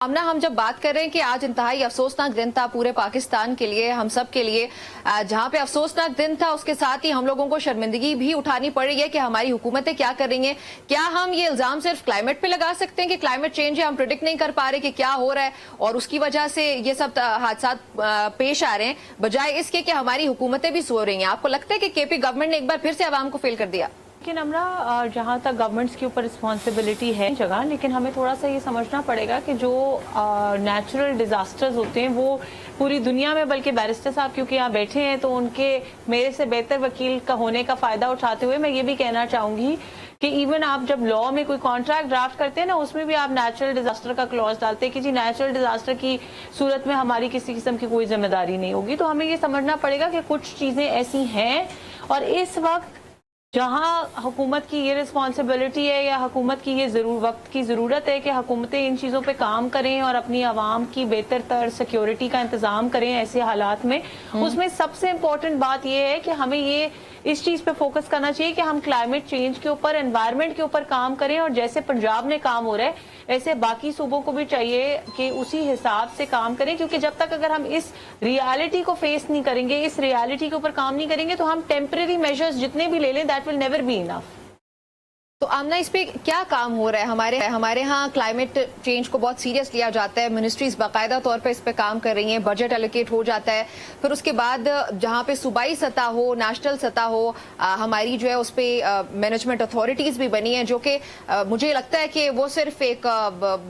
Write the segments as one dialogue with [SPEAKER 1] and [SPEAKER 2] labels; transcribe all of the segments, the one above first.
[SPEAKER 1] आमना, हम जब बात कर रहे हैं कि आज इंतहाई अफसोसनाक दिन था पूरे पाकिस्तान के लिए, हम सब के लिए, जहां पे अफसोसनाक दिन था उसके साथ ही हम लोगों को शर्मिंदगी भी उठानी पड़ रही है कि हमारी हुकूमतें क्या कर रही हैं। क्या हम ये इल्जाम सिर्फ क्लाइमेट पे लगा सकते हैं कि क्लाइमेट चेंज है, हम प्रिडिक्ट नहीं कर पा रहे कि क्या हो रहा है और उसकी वजह से ये सब हादसा पेश आ रहे हैं, बजाय इसके कि हमारी हुकूमतें भी सो रही हैं? आपको लगता है कि केपी गवर्नमेंट ने एक बार फिर से आवाम को फेल कर दिया?
[SPEAKER 2] लेकिन हमरा जहाँ तक गवर्नमेंट्स के ऊपर रिस्पॉन्सिबिलिटी है जगह, लेकिन हमें थोड़ा सा ये समझना पड़ेगा कि जो नेचुरल डिजास्टर्स होते हैं वो पूरी दुनिया में, बल्कि बैरिस्टर साहब क्योंकि यहाँ बैठे हैं तो उनके मेरे से बेहतर वकील का होने का फायदा उठाते हुए मैं ये भी कहना चाहूंगी कि इवन आप जब लॉ में कोई कॉन्ट्रैक्ट ड्राफ्ट करते हैं ना, उसमें भी आप नेचुरल डिजास्टर का क्लॉज डालते हैं कि जी नेचुरल डिजास्टर की सूरत में हमारी किसी किस्म की कोई जिम्मेदारी नहीं होगी। तो हमें ये समझना पड़ेगा कि कुछ चीजें ऐसी हैं और इस वक्त जहां हुकूमत की ये रिस्पॉन्सिबिलिटी है या हुकूमत की ये वक्त की ज़रूरत है कि हुकूमतें इन चीज़ों पे काम करें और अपनी आवाम की बेहतर तर सिक्योरिटी का इंतज़ाम करें ऐसे हालात में, उसमें सबसे इम्पोर्टेंट बात ये है कि हमें ये इस चीज़ पे फोकस करना चाहिए कि हम क्लाइमेट चेंज के ऊपर, एनवायरनमेंट के ऊपर काम करें और जैसे पंजाब में काम हो रहा है ऐसे बाकी सूबों को भी चाहिए कि उसी हिसाब से काम करें, क्योंकि जब तक अगर हम इस रियलिटी को फेस नहीं करेंगे, इस रियलिटी के ऊपर काम नहीं करेंगे तो हम टेम्परेरी मेजर्स जितने भी ले लें that will never be enough.
[SPEAKER 1] तो आमना, इस पे क्या काम हो रहा है? हमारे यहाँ क्लाइमेट चेंज को बहुत सीरियस लिया जाता है, मिनिस्ट्रीज बाकायदा तौर पे इस पे काम कर रही हैं, बजट एलोकेट हो जाता है, फिर उसके बाद जहाँ पे सूबाई सतह हो, नेशनल सतह हो, हमारी जो है उस पे मैनेजमेंट अथॉरिटीज भी बनी हैं जो कि मुझे लगता है कि वो सिर्फ एक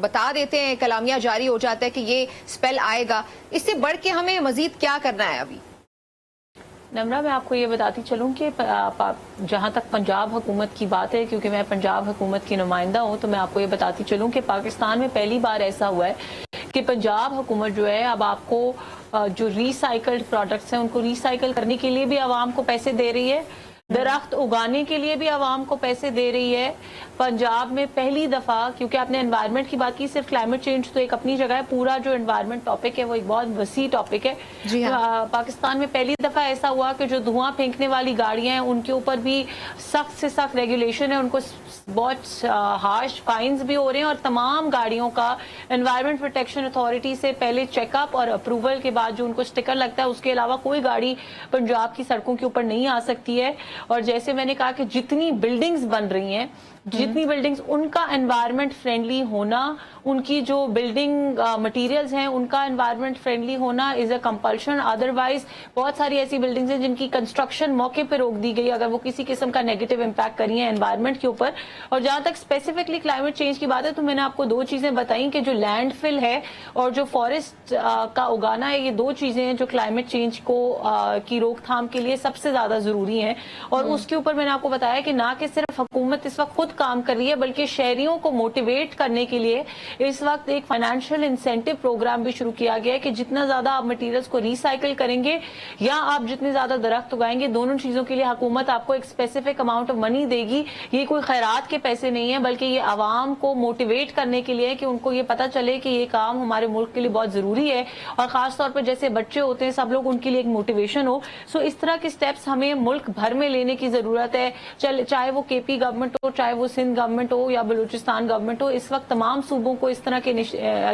[SPEAKER 1] बता देते हैं, कलामिया जारी हो जाता है कि ये स्पेल आएगा। इससे बढ़ के हमें मजीद क्या करना है अभी?
[SPEAKER 2] नम्रा, मैं आपको ये बताती चलूँ कि जहाँ तक पंजाब हुकूमत की बात है, क्योंकि मैं पंजाब हुकूमत की नुमाइंदा हूँ, तो मैं आपको ये बताती चलूँ कि पाकिस्तान में पहली बार ऐसा हुआ है कि पंजाब हुकूमत जो है अब आपको जो रिसाइकल्ड प्रोडक्ट्स हैं उनको रिसाइकल करने के लिए भी आवाम को पैसे दे रही है, दरख्त उगाने के लिए भी आवाम को पैसे दे रही है। पंजाब में पहली दफा, क्योंकि आपने एनवायरनमेंट की बात की, सिर्फ क्लाइमेट चेंज तो एक अपनी जगह है, पूरा जो एनवायरनमेंट टॉपिक है वो एक बहुत वसी टॉपिक है।
[SPEAKER 1] जी हाँ।
[SPEAKER 2] पाकिस्तान में पहली दफा ऐसा हुआ कि जो धुआं फेंकने वाली गाड़ियां हैं उनके ऊपर भी सख्त से सख्त रेगुलेशन है, उनको बहुत हार्श फाइन्स भी हो रहे हैं और तमाम गाड़ियों का एनवायरनमेंट प्रोटेक्शन अथॉरिटी से पहले चेकअप और अप्रूवल के बाद जो उनको स्टिकर लगता है उसके अलावा कोई गाड़ी पंजाब की सड़कों के ऊपर नहीं आ सकती है। और जैसे मैंने कहा कि जितनी बिल्डिंग्स बन रही हैं, जितनी बिल्डिंग्स, उनका एनवायरनमेंट फ्रेंडली होना, उनकी जो बिल्डिंग मटेरियल्स हैं उनका एनवायरनमेंट फ्रेंडली होना इज अ कंपल्शन। अदरवाइज बहुत सारी ऐसी बिल्डिंग्स हैं जिनकी कंस्ट्रक्शन मौके पर रोक दी गई अगर वो किसी किस्म का नेगेटिव इम्पैक्ट करी है एनवायरनमेंट के ऊपर। और जहां तक स्पेसिफिकली क्लाइमेट चेंज की बात है तो मैंने आपको दो चीजें बताई कि जो लैंडफिल है और जो फॉरेस्ट का उगाना है, ये दो चीजें हैं जो क्लाइमेट चेंज को की रोकथाम के लिए सबसे ज्यादा जरूरी है। और उसके ऊपर मैंने आपको बताया कि ना कि सिर्फ हुकूमत इस वक्त खुद काम कर रही है बल्कि शहरियों को मोटिवेट करने के लिए इस वक्त एक फाइनेंशियल इंसेंटिव प्रोग्राम भी शुरू किया गया है कि जितना ज्यादा आप मटेरियल्स को रिसाइकिल करेंगे या आप जितने ज्यादा दरख्त उगाएंगे, दोनों चीजों के लिए हुकूमत आपको एक स्पेसिफिक अमाउंट ऑफ मनी देगी। ये कोई खैरात के पैसे नहीं है बल्कि ये आवाम को मोटिवेट करने के लिए कि उनको ये पता चले कि ये काम हमारे मुल्क के लिए बहुत जरूरी है और खासतौर पर जैसे बच्चे होते हैं सब लोग, उनके लिए एक मोटिवेशन हो। सो इस तरह के स्टेप्स हमें मुल्क भर में लेने की जरूरत है, चाहे वो केपी गवर्नमेंट हो, चाहे वो सिंध गवर्नमेंट हो या बलूचिस्तान गवर्नमेंट हो। इस वक्त तमाम सूबों को इस तरह के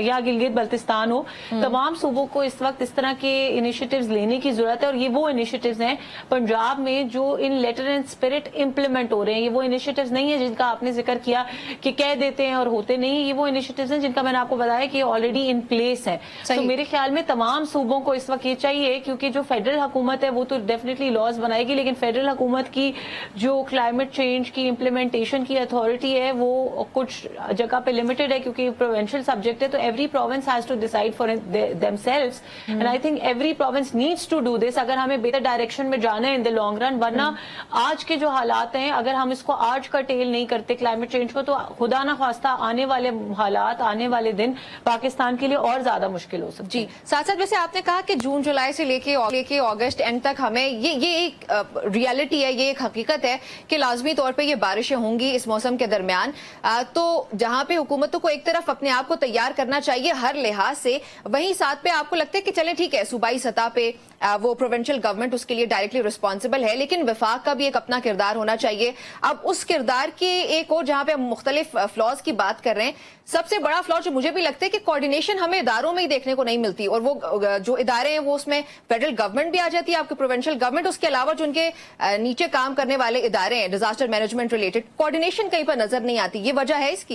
[SPEAKER 2] या गिलगित बल्तिस्तान हो, तमाम सूबों को इस वक्त इस तरह के इनिशिएटिव्स लेने की जरूरत है। और ये वो इनिशिएटिव्स हैं पंजाब में जो इन लेटर एंड स्पिरिट इंप्लीमेंट हो रहे हैं। ये वो इनिशिएटिव्स नहीं है जिनका आपने जिक्र किया कि कह देते हैं और होते नहीं। ये वो इनिशिएटिव्स हैं जिनका मैंने आपको बताया कि ऑलरेडी इन प्लेस है। तो मेरे ख्याल में तमाम सूबों को इस वक्त ये चाहिए, क्योंकि जो फेडरल हुकूमत है वो तो डेफिनेटली लॉज बनाएगी, लेकिन फेडरल हुकूमत की जो क्लाइमेट चेंज की इम्प्लीमेंटेशन की अथॉरिटी है वो कुछ जगह पे लिमिटेड है क्योंकि प्रोविंशियल सब्जेक्ट है। तो every province has to decide for themselves and I think every province needs to do this अगर हमें बेहतर डायरेक्शन में जाना है इन द लॉन्ग रन। वरना आज के जो हालात हैं, अगर हम इसको आज का टेल नहीं करते क्लाइमेट चेंज को, तो खुदा ना खास्ता आने वाले हालात, आने वाले दिन पाकिस्तान के लिए और ज्यादा मुश्किल हो सकती है।
[SPEAKER 1] जी, साथ साथ वैसे आपने कहा कि जून जुलाई से लेके अगस्त एंड तक हमें ये एक रियलिटी है, ये एक हकीकत है कि लाजमी तौर पर ये बारिशें होंगी। इस इस मौसम के दरमियान, तो जहां पे हुकूमतों को एक तरफ अपने आप को तैयार करना चाहिए हर लिहाज से, वहीं साथ पे आपको लगता है कि चले ठीक है सूबाई सतह पे वो प्रोविंशियल गवर्नमेंट उसके लिए डायरेक्टली रिस्पॉन्सिबल है, लेकिन विफाक का भी एक अपना किरदार होना चाहिए। अब उस किरदार के एक और जहां पे हम मुख्तलिफ फ्लॉज की बात कर रहे हैं, सबसे बड़ा फ्लॉ जो मुझे भी लगता है कि कोऑर्डिनेशन हमें इदारों में ही देखने को नहीं मिलती, और वो जो इदारे हैं वो उसमें फेडरल गवर्नमेंट भी आ जाती है, आपकी प्रोविंशियल गवर्नमेंट, उसके अलावा जो उनके नीचे काम करने वाले इदारे हैं डिजास्टर मैनेजमेंट रिलेटेड, कोऑर्डिनेशन कहीं पर नजर नहीं आती। ये वजह है इसकी?